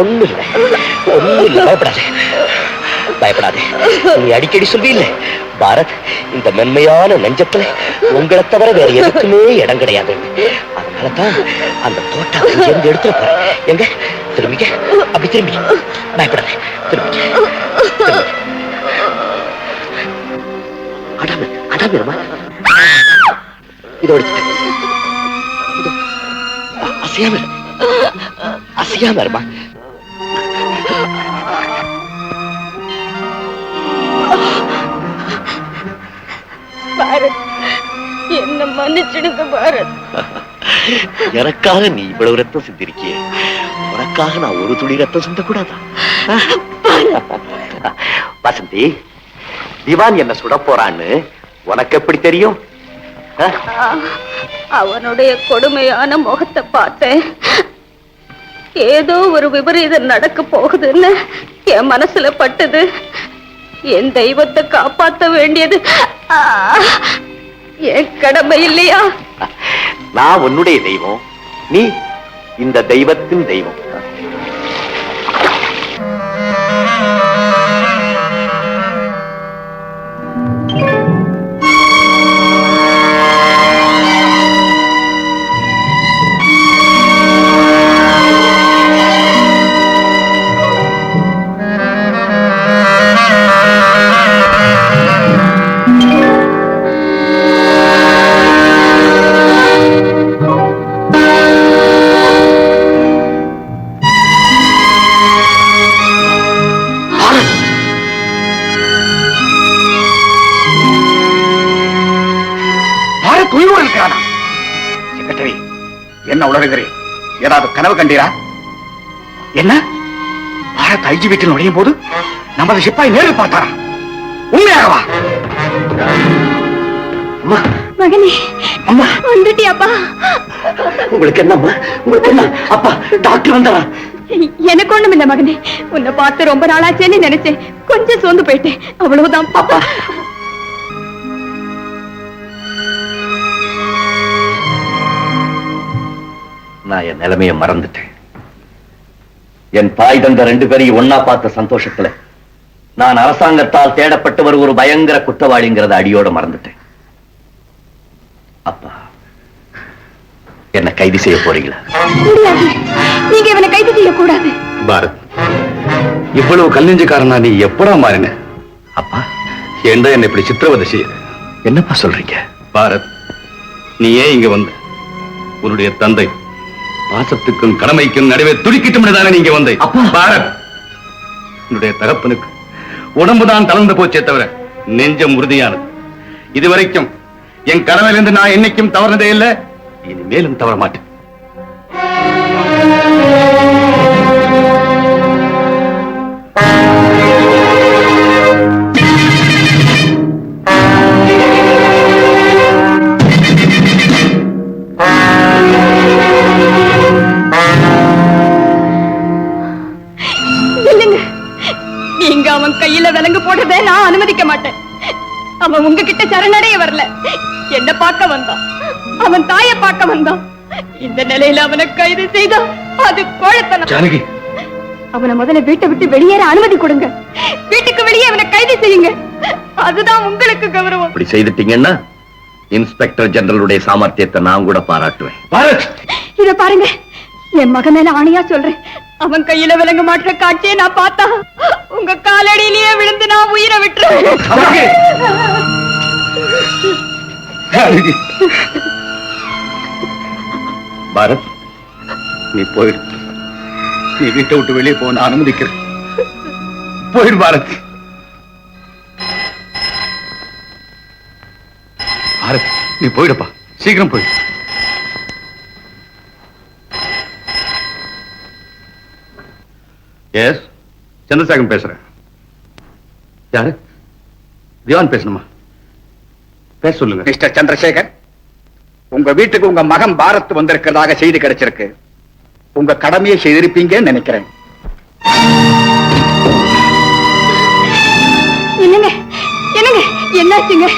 ஒண்ணு இல்ல, பயப்படாதே பயப்படாதே. நீ அடிக்கடி சொல்வீல்ல பாரத், இந்த மென்மையான நெஞ்சத்துல உங்களை தவிர வேற எதுக்குமே இடம் கிடையாது. அதனாலதான் அந்த தோட்டா இருந்து எடுத்துட்டு போறேன். எங்க திரும்பிக்க, அப்படி திரும்பி, பயப்படாதே, திரும்பிக்க. அடாம இதோட அசையாம இருமா. பாரத், என்ன மன்னிச்சிடுங்க பாரத். எனக்காக நீ இவ்வளவு ரத்தம் சிந்திருக்கிய, உனக்காக நான் ஒரு துளி ரத்தம் சிந்த கூடாதா? வசந்தி, திவான் என்ன சுட போறான்னு உனக்கு எப்படி தெரியும்? அவனுடைய கொடுமையான முகத்தை பார்த்தேன். ஏதோ ஒரு விபரீதம் நடக்க போகுதுன்னு என் மனசுல பட்டது. என் தெய்வத்தை காப்பாற்ற வேண்டியது என் கடமை இல்லையா? நான் உன்னுடைய தெய்வம், நீ இந்த தெய்வத்தின் தெய்வம். செக்ரட்டரி, என்ன உளறுகிறேன்? ஏதாவது கனவு கண்டீரா? என்ன பாரத் ஐஜி வீட்டில் நுழையும் போது நமது சிப்பாய் நேரில் பார்த்தாரா? உண்மையாகவா? மகனே, அம்மா வந்துட்டியாப்பா? உங்களுக்கு என்னம்மா? உங்களுக்கு என்ன? அப்பா டாக்டர் வந்தாரா? எனக்கு ஒண்ணும் இல்ல மகனே. உன்னை பார்த்து ரொம்ப நாளாச்சேன்னு நினைச்சேன். கொஞ்சம் சோர்ந்து போயிட்டேன், அவ்வளவுதான். அப்பா, நான் என் நிலைமையை மறந்துட்டேன். என் தாய் தந்த 2 பேரையும் ஒன்னா பார்த்த சந்தோஷத்துல நான் அரசாங்கத்தால் தேடப்பட்டவர் ஒரு பயங்கர குற்றவாளிங்கிறத அடியோட மறந்துட்டேன். அப்பா, என்ன கைது செய்ய போறீங்களா? முடியாது, நீங்க இவனை கைது செய்யக்கூடாது. பாரத், இவ்வளவு கல்நெஞ்சுக்காரனா நீ எப்படா மாறின? அப்பா, ஏண்டா என்ன இப்படி சித்திரவதை செய்ய? என்னப்பா சொல்றீங்க? பாரத், நீ ஏன் இங்க வந்த? உன்னுடைய தந்தை பாசத்துக்கும் கடமைக்கும் நடுவே துடிக்கிட்டும் தானே நீங்க வந்த. அப்பா, பாரத், என்னுடைய தகப்பனுக்கு உடம்புதான் தளர்ந்து போச்சே தவிர நெஞ்சம் உறுதியானது. இதுவரைக்கும் என் கடமையிலிருந்து நான் என்னைக்கும் தவறதே இல்லை, இனிமேலும் தவற மாட்டேன். நீங்க அவன் கையில விலங்கு போட்டதை நான் அனுமதிக்க மாட்டேன். அவன் உங்ககிட்ட சரணடைய வரல, என்ன பார்க்க வந்தான். அவன் தாயை பார்க்க வந்தான். இந்த நிலையில அவனை கைது செய்தா அது கோழைத்தனம். ஜானகி, அவனை முதல்ல வீட்டை விட்டு வெளியேற அனுமதி கொடுங்க. வீட்டுக்கு வெளியே அவனை கைது செய்யுங்க, அதுதான் உங்களுக்கு கௌரவம். அப்படி செய்துட்டீங்கன்னா இன்ஸ்பெக்டர் ஜெனரலுடைய சாமர்த்தியத்தை நான் கூட பாராட்டுவேன். பாரத், இத பாருங்க, என் மகன் மேல ஆணையா சொல்றேன், அவன் கையில விலங்கு மாற்ற காட்சியை நான் பார்த்தா உங்க காலடியிலேயே விழுந்து நான் உயிரை விட்டுருவேன். பாரத், நீ போயிடு. நீ வீட்டை விட்டு வெளியே போன அனுமதிக்கிறேன். போயிடு பாரத். பாரத், நீ போயிடுப்பா, சீக்கிரம் போயிடு. எஸ், சந்திரசேகரன் பேசுறேன். யாரு? திவான் பேசணுமா? பேச சொல்லுங்க. மிஸ்டர் சந்திரசேகர், உங்க வீட்டுக்கு உங்க மகன் பாரத் வந்திருக்கிறதாக செய்தி கிடைச்சிருக்கு. உங்க கடமையை செய்திருப்பீங்கன்னு நினைக்கிறேன். என்னங்க என்னங்க என்னாச்சுங்க?